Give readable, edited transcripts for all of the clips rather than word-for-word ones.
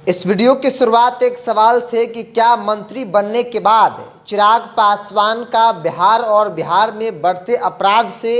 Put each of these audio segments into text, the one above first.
इस वीडियो की शुरुआत एक सवाल से कि क्या मंत्री बनने के बाद चिराग पासवान का बिहार और बिहार में बढ़ते अपराध से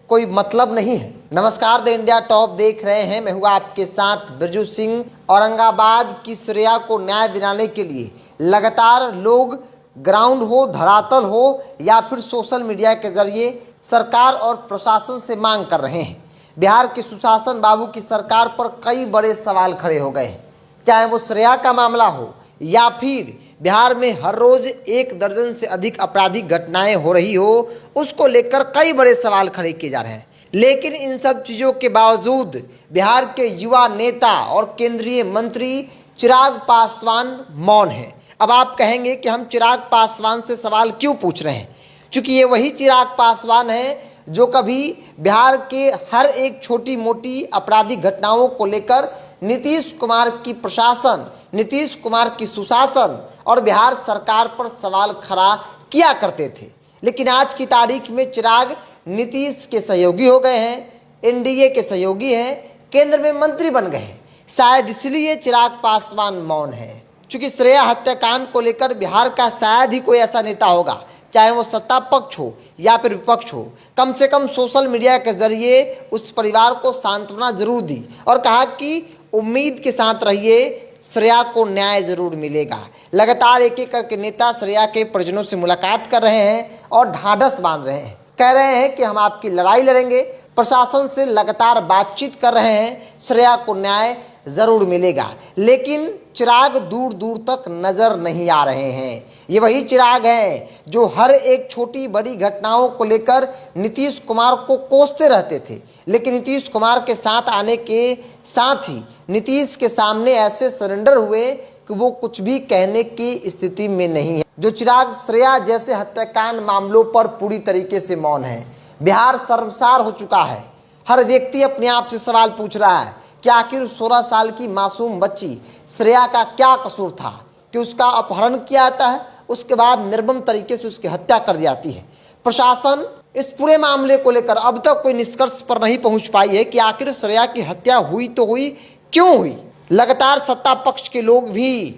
कोई मतलब नहीं है। नमस्कार, द इंडिया टॉप देख रहे हैं। मैं हूँ आपके साथ बिरजू सिंह। औरंगाबाद की श्रेया को न्याय दिलाने के लिए लगातार लोग ग्राउंड हो, धरातल हो या फिर सोशल मीडिया के जरिए सरकार और प्रशासन से मांग कर रहे हैं। बिहार की सुशासन बाबू की सरकार पर कई बड़े सवाल खड़े हो गए हैं, चाहे वो श्रेया का मामला हो या फिर बिहार में हर रोज 1 दर्जन से अधिक आपराधिक घटनाएं हो रही हो, उसको लेकर कई बड़े सवाल खड़े किए जा रहे हैं। लेकिन इन सब चीज़ों के बावजूद बिहार के युवा नेता और केंद्रीय मंत्री चिराग पासवान मौन हैं। अब आप कहेंगे कि हम चिराग पासवान से सवाल क्यों पूछ रहे हैं, क्योंकि ये वही चिराग पासवान हैं जो कभी बिहार के हर एक छोटी मोटी आपराधिक घटनाओं को लेकर नीतीश कुमार की प्रशासन, नीतीश कुमार की सुशासन और बिहार सरकार पर सवाल खड़ा किया करते थे। लेकिन आज की तारीख में चिराग नीतीश के सहयोगी हो गए हैं, एनडीए के सहयोगी हैं, केंद्र में मंत्री बन गए हैं। शायद इसलिए चिराग पासवान मौन है, क्योंकि श्रेया हत्याकांड को लेकर बिहार का शायद ही कोई ऐसा नेता होगा, चाहे वो सत्ता पक्ष हो या फिर विपक्ष हो, कम से कम सोशल मीडिया के जरिए उस परिवार को सांत्वना जरूर दी और कहा कि उम्मीद के साथ रहिए, श्रेया को न्याय जरूर मिलेगा। लगातार एक एक करके नेता श्रेया के परिजनों से मुलाकात कर रहे हैं और ढाढ़स बांध रहे हैं, कह रहे हैं कि हम आपकी लड़ाई लड़ेंगे। प्रशासन से लगातार बातचीत कर रहे हैं, श्रेया को न्याय जरूर मिलेगा। लेकिन चिराग दूर दूर तक नजर नहीं आ रहे हैं। ये वही चिराग हैं जो हर एक छोटी बड़ी घटनाओं को लेकर नीतीश कुमार को कोसते रहते थे, लेकिन नीतीश कुमार के साथ आने के साथ ही नीतीश के सामने ऐसे सरेंडर हुए कि वो कुछ भी कहने की स्थिति में नहीं है। जो चिराग श्रेया जैसे हत्याकांड मामलों पर पूरी तरीके से मौन है। बिहार शर्मसार हो चुका है। हर व्यक्ति अपने आप से सवाल पूछ रहा है कि आखिर 16 साल की मासूम बच्ची श्रेया का क्या कसूर था कि उसका अपहरण किया जाता है, उसके बाद निर्मम तरीके से उसकी हत्या कर दी जाती है। प्रशासन इस पूरे मामले को लेकर अब तक कोई निष्कर्ष पर नहीं पहुंच पाई है कि आखिर श्रेया की हत्या हुई तो हुई, क्यों हुई। लगातार सत्ता पक्ष के लोग भी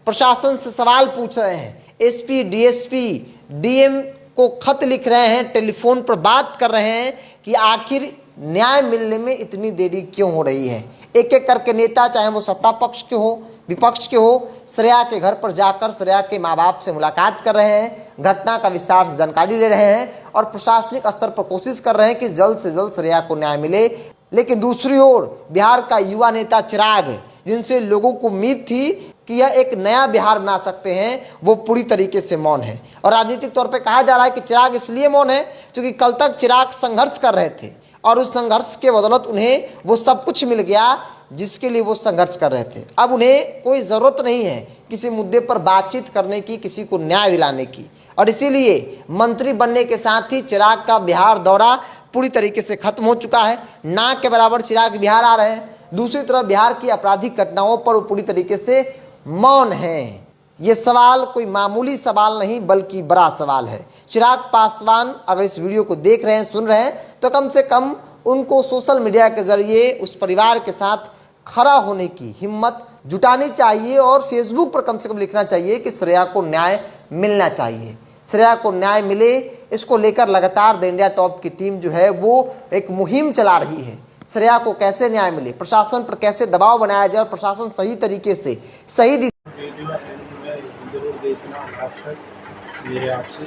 प्रशासन से सवाल पूछ रहे हैं, एसपी, डीएसपी, डीएम को खत लिख रहे हैं, टेलीफोन पर बात कर रहे हैं कि आखिर न्याय मिलने में इतनी देरी क्यों हो रही है। एक एक करके नेता, चाहे वो सत्ता पक्ष के हो विपक्ष के हो, श्रेया के घर पर जाकर श्रेया के माँ बाप से मुलाकात कर रहे हैं, घटना का विस्तार से जानकारी ले रहे हैं और प्रशासनिक स्तर पर कोशिश कर रहे हैं कि जल्द से जल्द श्रेया को न्याय मिले। लेकिन दूसरी ओर बिहार का युवा नेता चिराग, जिनसे लोगों को उम्मीद थी कि यह एक नया बिहार बना सकते हैं, वो पूरी तरीके से मौन है। और राजनीतिक तौर पर कहा जा रहा है कि चिराग इसलिए मौन है क्योंकि कल तक चिराग संघर्ष कर रहे थे और उस संघर्ष के बदौलत उन्हें वो सब कुछ मिल गया जिसके लिए वो संघर्ष कर रहे थे। अब उन्हें कोई ज़रूरत नहीं है किसी मुद्दे पर बातचीत करने की, किसी को न्याय दिलाने की। और इसीलिए मंत्री बनने के साथ ही चिराग का बिहार दौरा पूरी तरीके से खत्म हो चुका है। ना के बराबर चिराग बिहार आ रहे हैं। दूसरी तरफ बिहार की आपराधिक घटनाओं पर वो पूरी तरीके से मौन हैं। ये सवाल कोई मामूली सवाल नहीं बल्कि बड़ा सवाल है। चिराग पासवान अगर इस वीडियो को देख रहे हैं, सुन रहे हैं, तो कम से कम उनको सोशल मीडिया के जरिए उस परिवार के साथ खड़ा होने की हिम्मत जुटानी चाहिए और फेसबुक पर कम से कम लिखना चाहिए कि श्रेया को न्याय मिलना चाहिए। श्रेया को न्याय मिले, इसको लेकर लगातार द इंडिया टॉप की टीम जो है वो एक मुहिम चला रही है। श्रेया को कैसे न्याय मिले, प्रशासन पर कैसे दबाव बनाया जाए और प्रशासन सही तरीके से सही जरूर देखना आवश्यक मेरे आपसे।